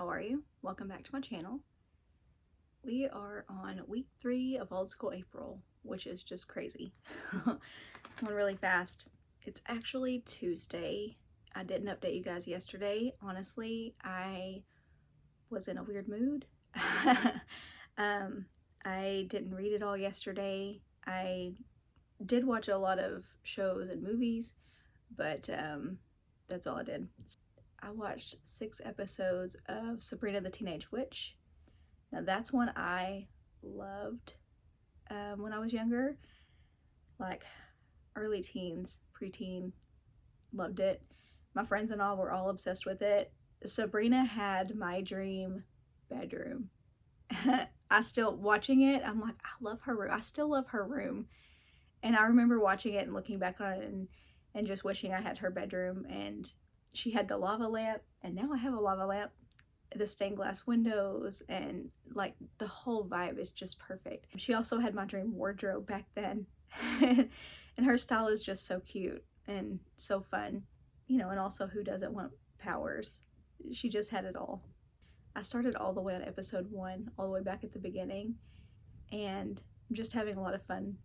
How are you? Welcome back to my channel. We are on week 3 of Old School April, which is just crazy. It's going really fast. It's actually Tuesday. I didn't update you guys yesterday. Honestly, I was in a weird mood. I didn't read it all yesterday. I did watch a lot of shows and movies, but that's all I did. I watched 6 episodes of Sabrina the Teenage Witch. Now that's one I loved when I was younger, like early teens, preteen, loved it. My friends and all were all obsessed with it. Sabrina had my dream bedroom. I still, watching it, I'm like, I love her room. I still love her room. And I remember watching it and looking back on it and just wishing I had her bedroom. And she had the lava lamp, and now I have a lava lamp, the stained glass windows, and like the whole vibe is just perfect. She also had my dream wardrobe back then. And her style is just so cute and so fun, you know, and also who doesn't want powers? She just had it all. I started all the way on episode 1, all the way back at the beginning, and I'm just having a lot of fun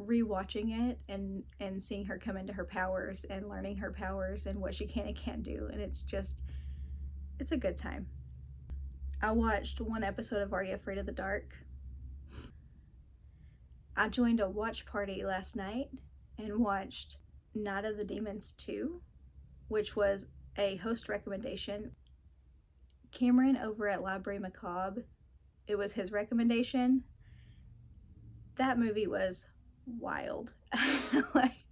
rewatching it and seeing her come into her powers and learning her powers and what she can and can't do, and it's a good time. I watched 1 episode of Are You Afraid of the Dark? I joined a watch party last night and watched Night of the Demons 2, which was a host recommendation. Cameron over at Library Macabre, it was his recommendation. That movie was wild. Like,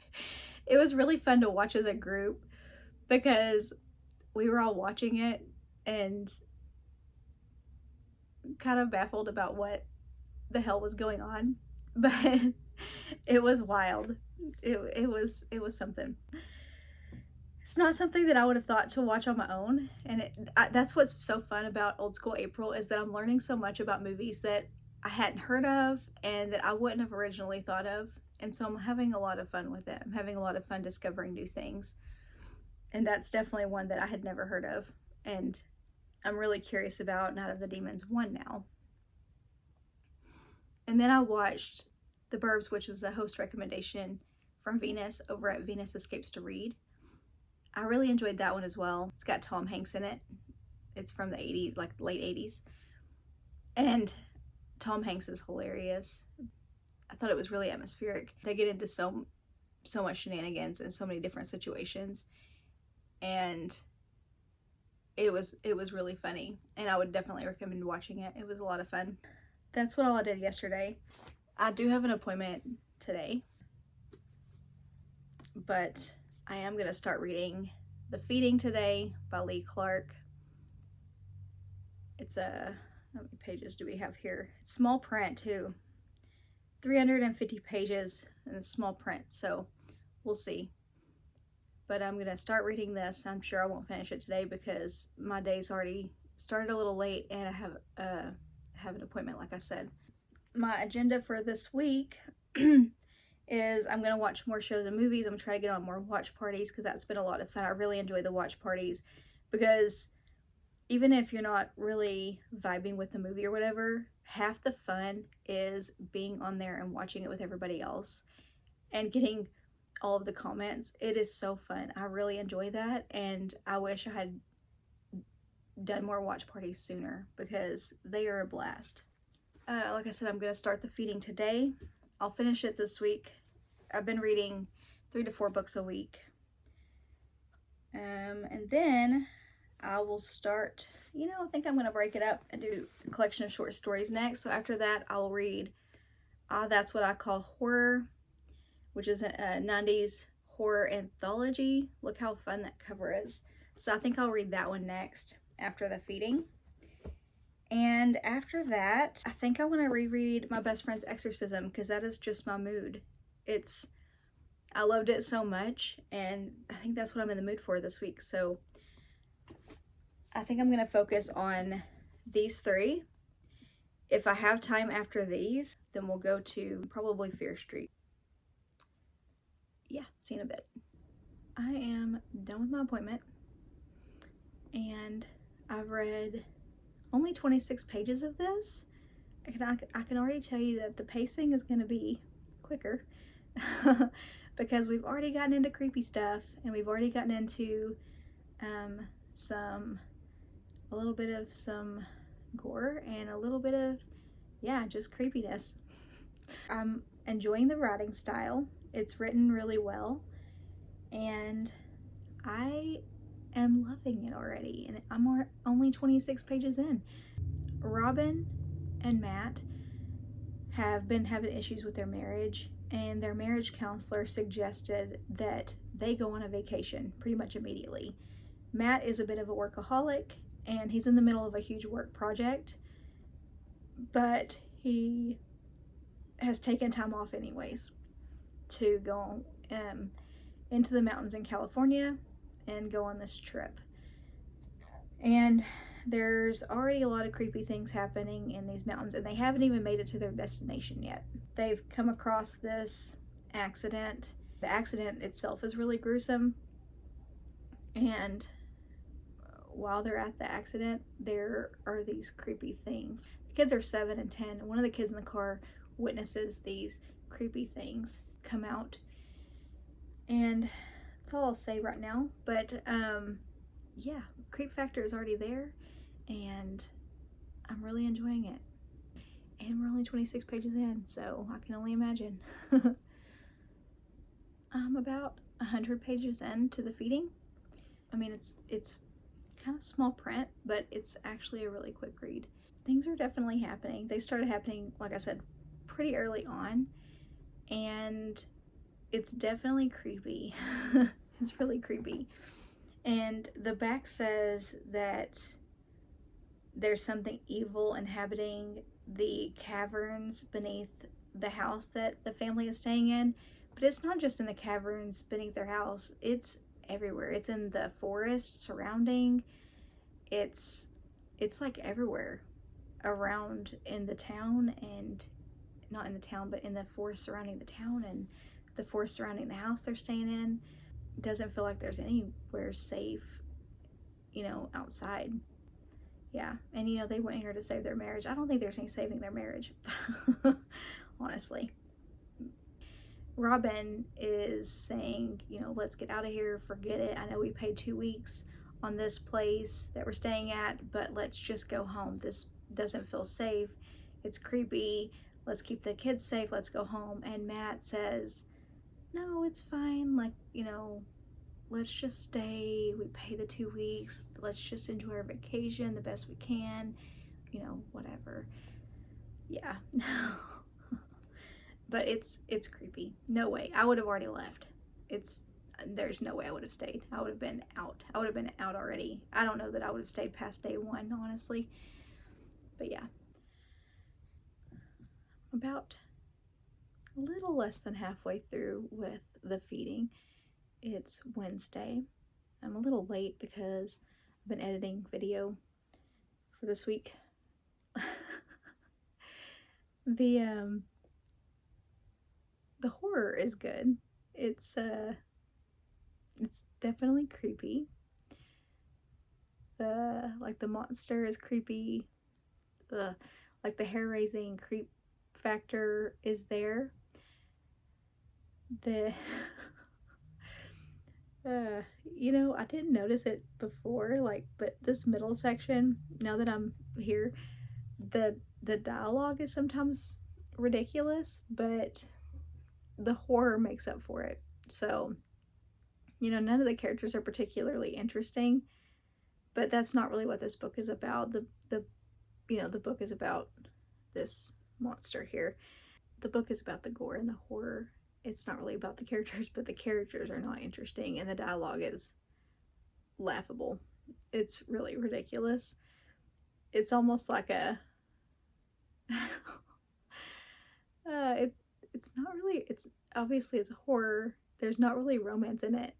it was really fun to watch as a group because we were all watching it and kind of baffled about what the hell was going on, but it was wild. It was something. It's not something that I would have thought to watch on my own, and that's what's so fun about Old School April, is that I'm learning so much about movies that I hadn't heard of and that I wouldn't have originally thought of, and so I'm having a lot of fun with it. I'm having a lot of fun discovering new things, and that's definitely one that I had never heard of, and I'm really curious about Night of the Demons 1 now. And then I watched The Burbs, which was a host recommendation from Venus over at Venus Escapes to Read. I really enjoyed that one as well. It's got Tom Hanks in it. It's from the 80s, like late 80s. And Tom Hanks is hilarious. I thought it was really atmospheric. They get into so much shenanigans in so many different situations, and it was really funny, and I would definitely recommend watching it. It was a lot of fun. That's what all I did yesterday. I do have an appointment today, but I am going to start reading The Feeding today by Lee Clark. It's how many pages do we have here? It's small print too. 350 pages and it's small print, so we'll see. But I'm gonna start reading this. I'm sure I won't finish it today because my day's already started a little late and I have an appointment, like I said. My agenda for this week is I'm gonna watch more shows and movies. I'm gonna try to get on more watch parties because that's been a lot of fun. I really enjoy the watch parties because even if you're not really vibing with the movie or whatever, half the fun is being on there and watching it with everybody else and getting all of the comments. It is so fun. I really enjoy that, and I wish I had done more watch parties sooner because they are a blast. Like I said, I'm going to start The Feeding today. I'll finish it this week. I've been reading 3 to 4 books a week. And then I will start, I think I'm going to break it up and do a collection of short stories next. So after that, I'll read That's What I Call Horror, which is a 90s horror anthology. Look how fun that cover is. So I think I'll read that one next after The Feeding. And after that, I think I want to reread My Best Friend's Exorcism because that is just my mood. I loved it so much, and I think that's what I'm in the mood for this week. So I think I'm going to focus on these 3. If I have time after these, then we'll go to probably Fear Street. Yeah, see you in a bit. I am done with my appointment, and I've read only 26 pages of this. I can already tell you that the pacing is going to be quicker because we've already gotten into creepy stuff, and we've already gotten into a little bit of some gore and a little bit of, yeah, just creepiness. I'm enjoying the writing style. It's written really well, and I am loving it already, and I'm only 26 pages in. Robin and Matt have been having issues with their marriage, and their marriage counselor suggested that they go on a vacation pretty much immediately. Matt is a bit of a workaholic, and he's in the middle of a huge work project, but he has taken time off anyways to go into the mountains in California and go on this trip. And there's already a lot of creepy things happening in these mountains, and they haven't even made it to their destination yet. They've come across this accident. The accident itself is really gruesome, and while they're at the accident, there are these creepy things. The kids are 7 and 10, and one of the kids in the car witnesses these creepy things come out. And that's all I'll say right now, but yeah, creep factor is already there, and I'm really enjoying it. And we're only 26 pages in, so I can only imagine. I'm about 100 pages into the feeding. I mean, it's kind of small print, but it's actually a really quick read. Things are definitely happening. They started happening, like I said, pretty early on, and it's definitely creepy. It's really creepy. And the back says that there's something evil inhabiting the caverns beneath the house that the family is staying in. But it's not just in the caverns beneath their house, it's everywhere. It's in the forest surrounding. It's like everywhere around in the town, and not in the town, but in the forest surrounding the town and the forest surrounding the house they're staying in. Doesn't feel like there's anywhere safe, outside. Yeah, and they went here to save their marriage. I don't think there's any saving their marriage, honestly. Robin is saying, let's get out of here, forget it. I know we paid 2 weeks on this place that we're staying at, but let's just go home. This doesn't feel safe. It's creepy. Let's keep the kids safe. Let's go home. And Matt says, no, it's fine. Let's just stay. We pay the 2 weeks. Let's just enjoy our vacation the best we can. Whatever. Yeah. But it's creepy. No way. I would have already left. There's no way I would have stayed. I would have been out. I would have been out already. I don't know that I would have stayed past day 1, honestly. But yeah. About a little less than halfway through with the feeding. It's Wednesday. I'm a little late because I've been editing video for this week. The horror is good. It's definitely creepy. The monster is creepy. The hair-raising creep factor is there. I didn't notice it before, but this middle section, now that I'm here, the dialogue is sometimes ridiculous, but the horror makes up for it. So, none of the characters are particularly interesting, but that's not really what this book is about. The book is about this monster here. The book is about the gore and the horror. It's not really about the characters, but the characters are not interesting, and the dialogue is laughable. It's really ridiculous. It's almost like it's not really, obviously it's a horror. There's not really romance in it,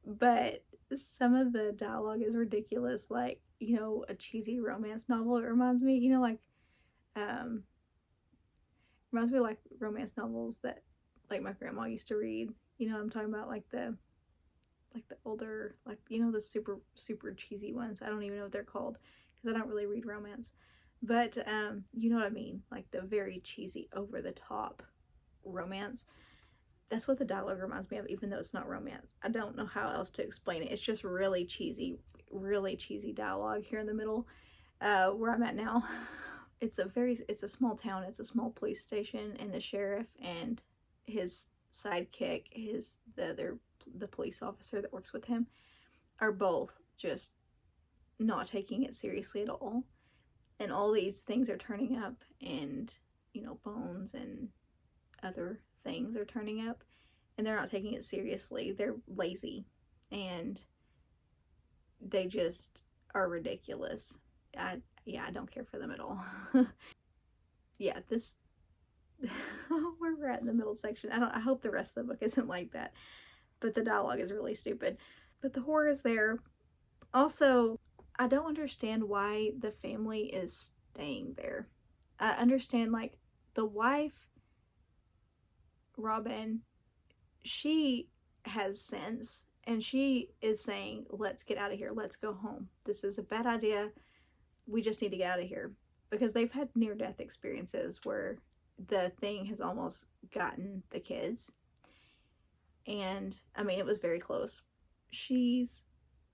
but some of the dialogue is ridiculous, like, a cheesy romance novel. It reminds me, reminds me of romance novels that my grandma used to read. I'm talking about, the like the older, like, you know, the super, super cheesy ones. I don't even know what they're called because I don't really read romance. But you know what I mean? Like the very cheesy, over the top romance. That's what the dialogue reminds me of, even though it's not romance. I don't know how else to explain it. It's just really cheesy dialogue here in the middle. Where I'm at now, it's a small town. It's a small police station, and the sheriff and his sidekick, the police officer that works with him, are both just not taking it seriously at all. And all these things are turning up, and, you know, bones and other things are turning up, and they're not taking it seriously. They're lazy, and they just are ridiculous. I don't care for them at all. Yeah, this where we're at in the middle section. I hope the rest of the book isn't like that, but the dialogue is really stupid. But the horror is there. Also, I don't understand why the family is staying there. I understand, like, the wife, Robin, she has sense, and she is saying, let's get out of here. Let's go home. This is a bad idea. We just need to get out of here. Because they've had near-death experiences where the thing has almost gotten the kids. And, I mean, it was very close. She's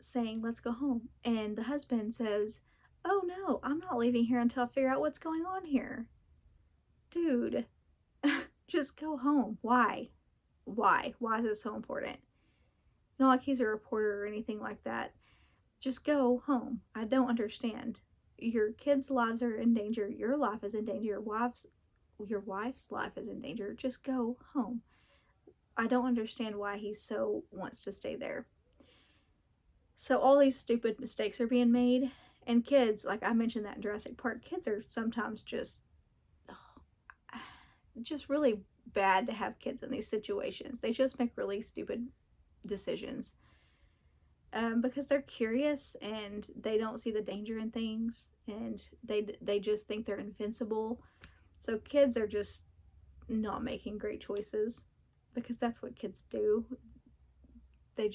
saying, let's go home. And the husband says, oh no, I'm not leaving here until I figure out what's going on here. Dude, just go home. Why? Why is it so important? It's not like he's a reporter or anything like that. Just go home. I don't understand. Your kids' lives are in danger. Your life is in danger. Your wife's life is in danger. Just go home. I don't understand why he so wants to stay there. So all these stupid mistakes are being made, and kids, like I mentioned that in Jurassic Park, kids are sometimes just really bad to have kids in these situations. They just make really stupid decisions. Because they're curious and they don't see the danger in things, and they just think they're invincible. So kids are just not making great choices, because that's what kids do. They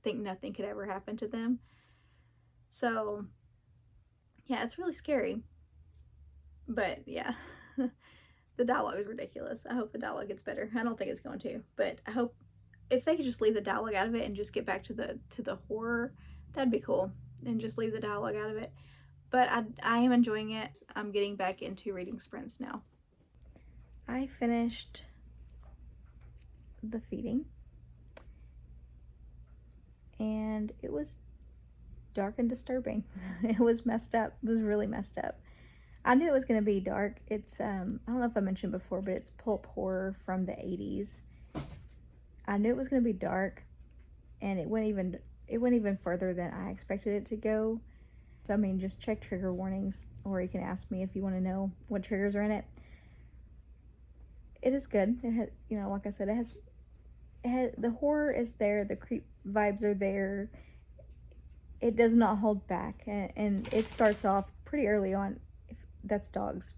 think nothing could ever happen to them. So yeah, it's really scary. But yeah, the dialogue is ridiculous. I hope the dialogue gets better. I don't think it's going to, but I hope if they could just leave the dialogue out of it and just get back to the horror, that'd be cool. And just leave the dialogue out of it. But I am enjoying it. I'm getting back into reading sprints now. I finished The Feeding, and it was dark and disturbing. It was messed up. It was really messed up. I knew it was going to be dark. It's I don't know if I mentioned before, but it's pulp horror from the 80s. I knew it was going to be dark, and it went even further than I expected it to go. So, I mean, just check trigger warnings, or you can ask me if you want to know what triggers are in it. It is good. It has, you know, like I said, it has the horror is there, the creep vibes are there. It does not hold back, and it starts off pretty early on. If that's dogs.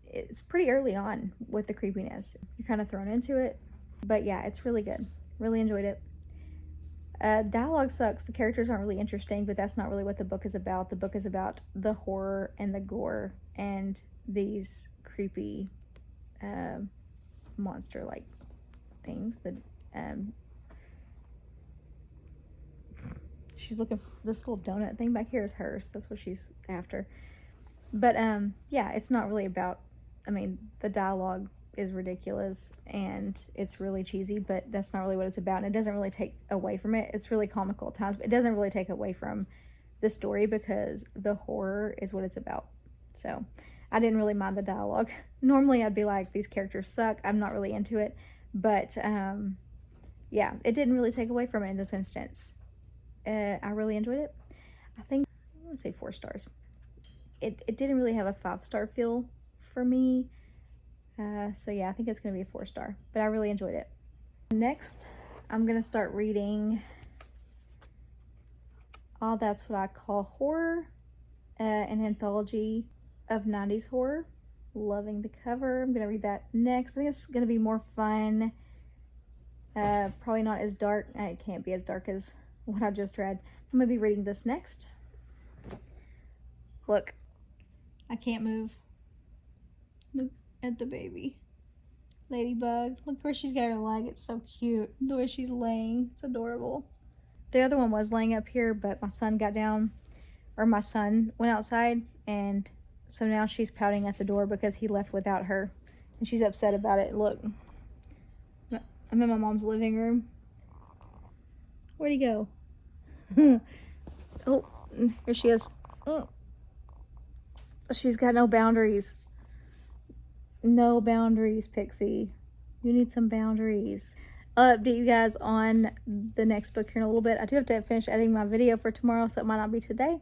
It's pretty early on with the creepiness. You're kind of thrown into it. But yeah, it's really good. Really enjoyed it. Dialogue sucks. The characters aren't really interesting, but that's not really what the book is about. The book is about the horror and the gore and these creepy monster-like things. She's looking for this little donut thing back here is hers. That's what she's after. But yeah, it's not really about, I mean, the dialogue is ridiculous and it's really cheesy, but that's not really what it's about. And it doesn't really take away from it. It's really comical at times, but it doesn't really take away from the story because the horror is what it's about. So I didn't really mind the dialogue. Normally I'd be like, these characters suck. I'm not really into it. But yeah, it didn't really take away from it in this instance. I really enjoyed it. I think, I'm going to say 4 stars. It didn't really have a 5-star feel for me. So yeah, I think it's going to be a 4-star. But I really enjoyed it. Next, I'm going to start reading All That's What I Call Horror, an anthology of 90s horror. Loving the cover. I'm going to read that next. I think it's going to be more fun Probably not as dark. It can't be as dark as what I just read. I'm going to be reading this next. Look. I can't move. Look at the baby. Ladybug. Look where she's got her leg. It's so cute. The way she's laying. It's adorable. The other one was laying up here, but my son got down, or my son went outside, and so now she's pouting at the door because he left without her. And she's upset about it. Look. I'm in my mom's living room. Where'd he go? Oh, here she is. Oh. She's got no boundaries. No boundaries, Pixie. You need some boundaries. I'll update you guys on the next book here in a little bit. I do have to finish editing my video for tomorrow, so it might not be today,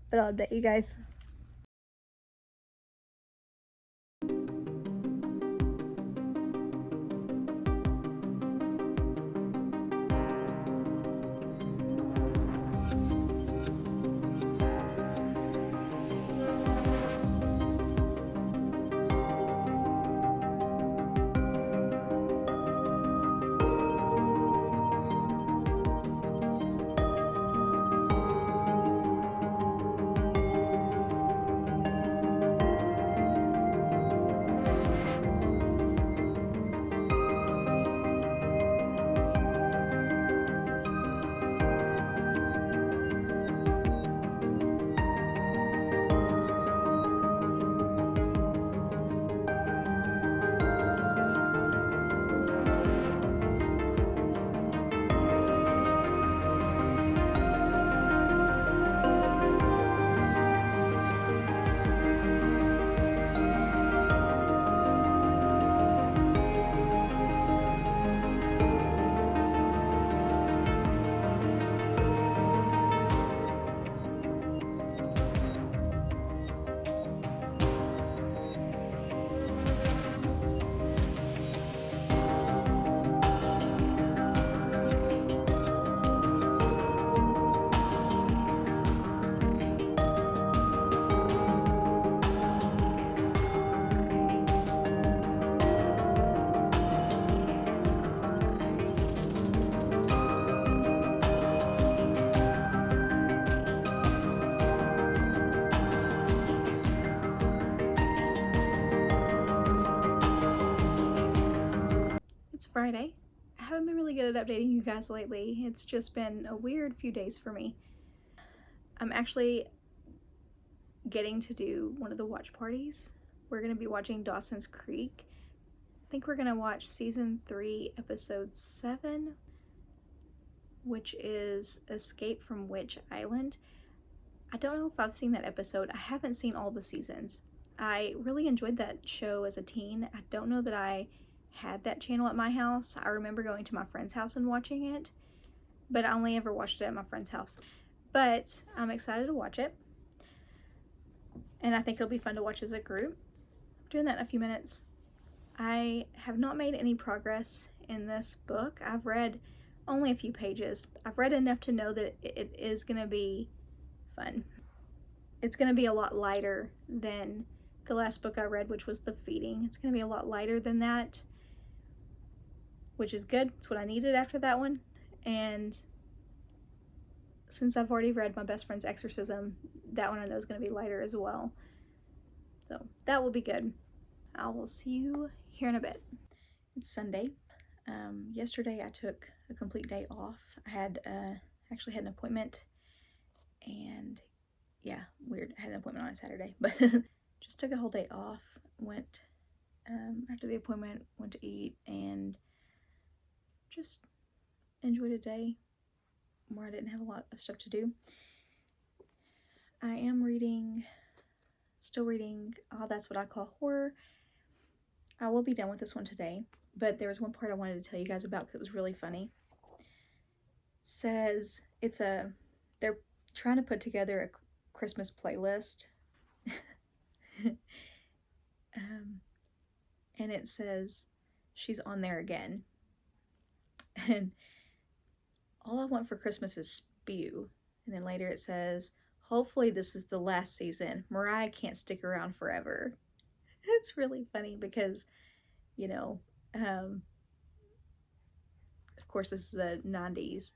but I'll update you guys. Friday. I haven't been really good at updating you guys lately. It's just been a weird few days for me. I'm actually getting to do one of the watch parties. We're going to be watching Dawson's Creek. I think we're going to watch season 3, episode 7, which is Escape from Witch Island. I don't know if I've seen that episode. I haven't seen all the seasons. I really enjoyed that show as a teen. I don't know that I had that channel at my house. I remember going to my friend's house and watching it, but I only ever watched it at my friend's house. But I'm excited to watch it, and I think it'll be fun to watch as a group. I'm doing that in a few minutes. I have not made any progress in this book. I've read only a few pages. I've read enough to know that it is going to be fun. It's going to be a lot lighter than the last book I read, which was The Feeding. It's going to be a lot lighter than that, which is good. It's what I needed after that one. And since I've already read My Best Friend's Exorcism, that one I know is going to be lighter as well. So that will be good. I will see you here in a bit. It's Sunday. Yesterday I took a complete day off. I had actually had an appointment, and yeah, weird. I had an appointment on a Saturday, but just took a whole day off. Went after the appointment, went to eat, and just enjoyed a day where I didn't have a lot of stuff to do. I am still reading That's What I Call Horror. I will be done with this one today, but there was one part I wanted to tell you guys about because it was really funny. It says they're trying to put together a Christmas playlist. And it says, she's on there again. And all I want for Christmas is spew. And then later it says, hopefully this is the last season. Mariah can't stick around forever. It's really funny because, you know, of course, this is a 90s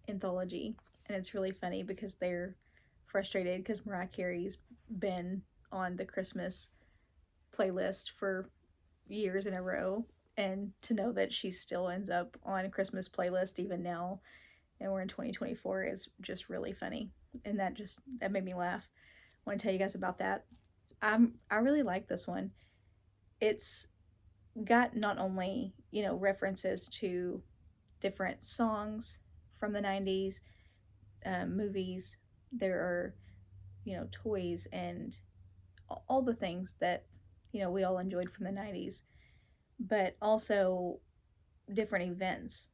anthology, and it's really funny because they're frustrated because Mariah Carey's been on the Christmas playlist for years in a row, and to know that she still ends up on a Christmas playlist even now, and we're in 2024, is just really funny, and that made me laugh. I want to tell you guys about that. I really like this one. It's got not only, references to different songs from the 90s, movies, there are, toys and all the things that, we all enjoyed from the 90s, but also different events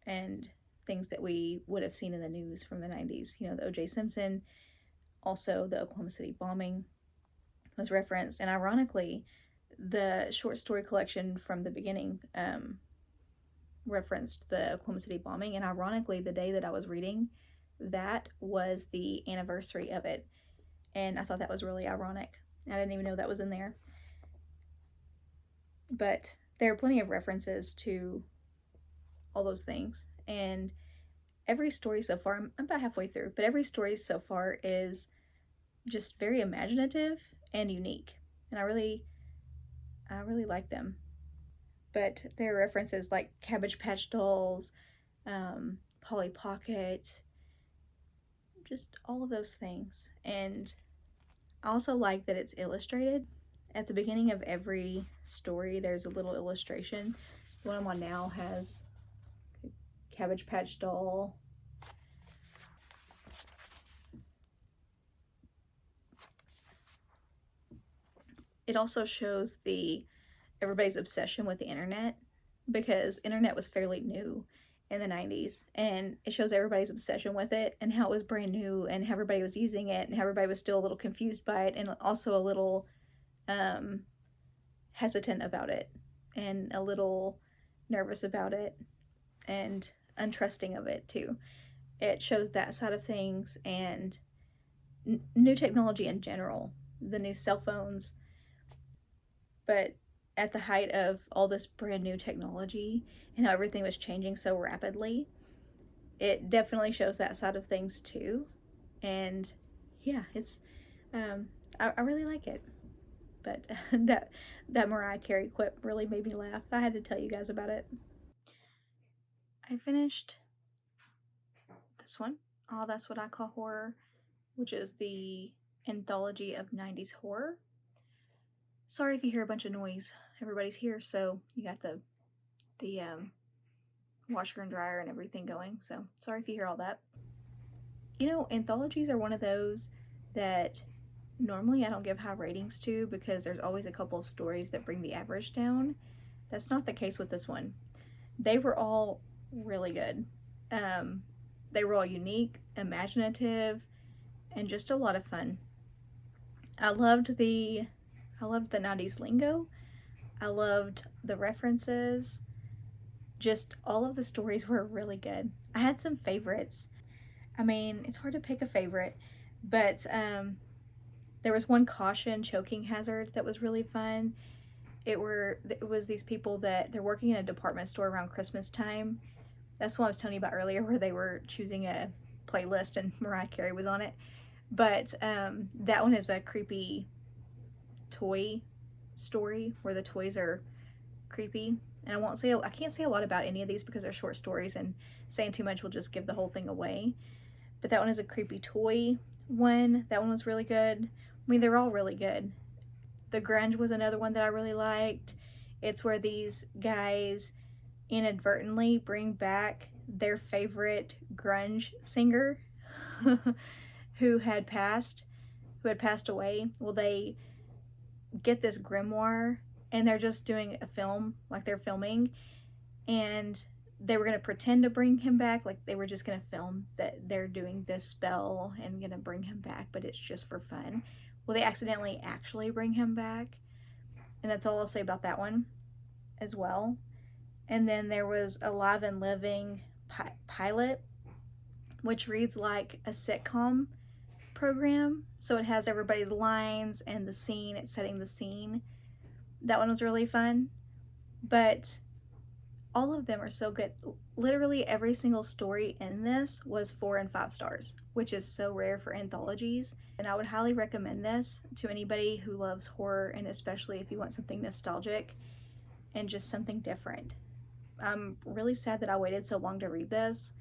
and things that we would have seen in the news from the 90s. The O.J. Simpson, also the Oklahoma City bombing was referenced, and ironically, the short story collection from the beginning referenced the Oklahoma City bombing, and ironically, the day that I was reading, that was the anniversary of it, and I thought that was really ironic. I didn't even know that was in there. But there are plenty of references to all those things, and every story so far, I'm about halfway through, but every story so far is just very imaginative and unique, and I really like them. But there are references like Cabbage Patch Dolls, Polly Pocket, just all of those things. And I also like that it's illustrated. At the beginning of every story, there's a little illustration. The one I'm on now has a Cabbage Patch Doll. It also shows everybody's obsession with the internet, because internet was fairly new in the 90s, and it shows everybody's obsession with it and how it was brand new and how everybody was using it and how everybody was still a little confused by it and also a little hesitant about it and a little nervous about it and untrusting of it too. It shows that side of things and new technology in general, the new cell phones. But at the height of all this brand new technology and how everything was changing so rapidly, it definitely shows that side of things too. And yeah, it's I really like it. But that Mariah Carey quip really made me laugh. I had to tell you guys about it. I finished this one, Oh, That's What I Call Horror, which is the anthology of 90s horror. Sorry if you hear a bunch of noise. Everybody's here, so you got the washer and dryer and everything going, so sorry if you hear all that. Anthologies are one of those that normally I don't give high ratings to because there's always a couple of stories that bring the average down. That's not the case with this one. They were all really good. They were all unique, imaginative, and just a lot of fun. I loved the 90s lingo. I loved the references. Just all of the stories were really good. I had some favorites. I mean, it's hard to pick a favorite, but there was one caution choking hazard that was really fun. It was these people that they're working in a department store around Christmas time. That's what I was telling you about earlier, where they were choosing a playlist and Mariah Carey was on it. But that one is a creepy toy story where the toys are creepy. And I can't say a lot about any of these because they're short stories, and saying too much will just give the whole thing away. But that one is a creepy toy one. That one was really good. I mean, they're all really good. The Grunge was another one that I really liked. It's where these guys inadvertently bring back their favorite grunge singer who had passed away. Well, they get this grimoire and they're just doing a film, like they're filming, and they were going to pretend to bring him back, like they were just going to film that they're doing this spell and going to bring him back, but it's just for fun. Well, they accidentally actually bring him back, and that's all I'll say about that one as well. And then there was Alive and Living pilot, which reads like a sitcom program, so it has everybody's lines and the scene, it's setting the scene. That one was really fun. But all of them are so good. Literally every single story in this was 4 and 5 stars, which is so rare for anthologies. And I would highly recommend this to anybody who loves horror, and especially if you want something nostalgic and just something different. I'm really sad that I waited so long to read this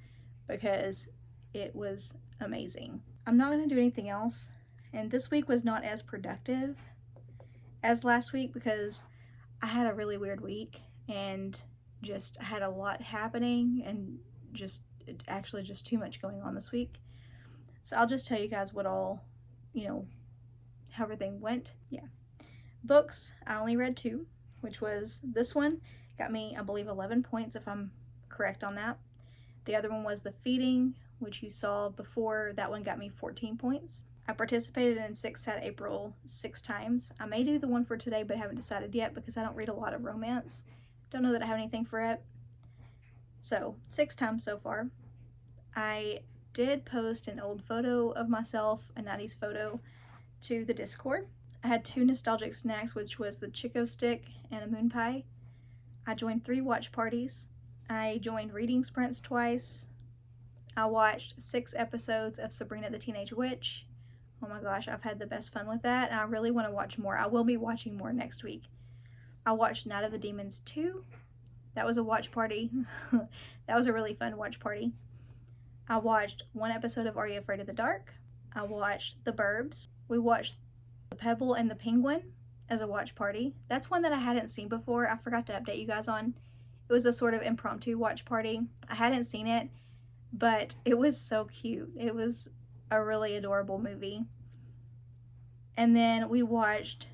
because it was amazing. I'm not going to do anything else, and this week was not as productive as last week because I had a really weird week and just had a lot happening and just too much going on this week. So I'll just tell you guys what all, how everything went. Yeah. Books, I only read 2, which was this one got me, I believe, 11 points if I'm correct on that. The other one was The Feeding, which you saw before. That one got me 14 points. I participated in 6 Sad April 6 times. I may do the one for today, but I haven't decided yet because I don't read a lot of romance. Don't know that I have anything for it. So 6 times so far. I did post an old photo of myself, a 90s photo, to the Discord. I had 2 nostalgic snacks, which was the Chico Stick and a moon pie. I joined 3 watch parties. I joined reading sprints twice. I watched 6 episodes of Sabrina the Teenage Witch. Oh my gosh, I've had the best fun with that, and I really want to watch more. I will be watching more next week. I watched Night of the Demons 2. That was a watch party. That was a really fun watch party. I watched 1 episode of Are You Afraid of the Dark? I watched The Burbs. We watched The Pebble and the Penguin as a watch party. That's one that I hadn't seen before. I forgot to update you guys on. It was a sort of impromptu watch party. I hadn't seen it, but it was so cute. It was a really adorable movie. And then we watched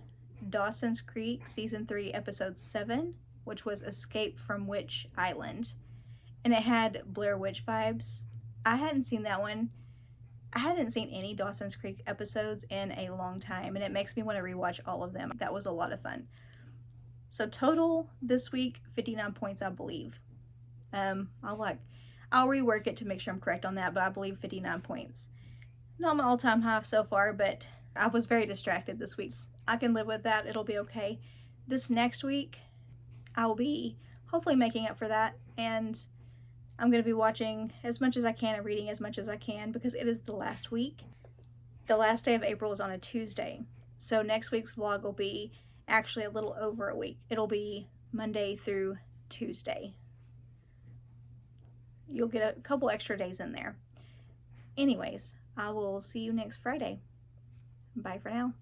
Dawson's Creek Season 3 Episode 7, which was Escape from Witch Island. And it had Blair Witch vibes. I hadn't seen that one. I hadn't seen any Dawson's Creek episodes in a long time, and it makes me want to rewatch all of them. That was a lot of fun. So total this week, 59 points, I believe. I'll rework it to make sure I'm correct on that, but I believe 59 points. Not my all-time high so far, but I was very distracted this week. I can live with that. It'll be okay. This next week, I'll be hopefully making up for that, and I'm going to be watching as much as I can and reading as much as I can because it is the last week. The last day of April is on a Tuesday, so next week's vlog will be actually a little over a week. It'll be Monday through Tuesday. You'll get a couple extra days in there. Anyways, I will see you next Friday. Bye for now.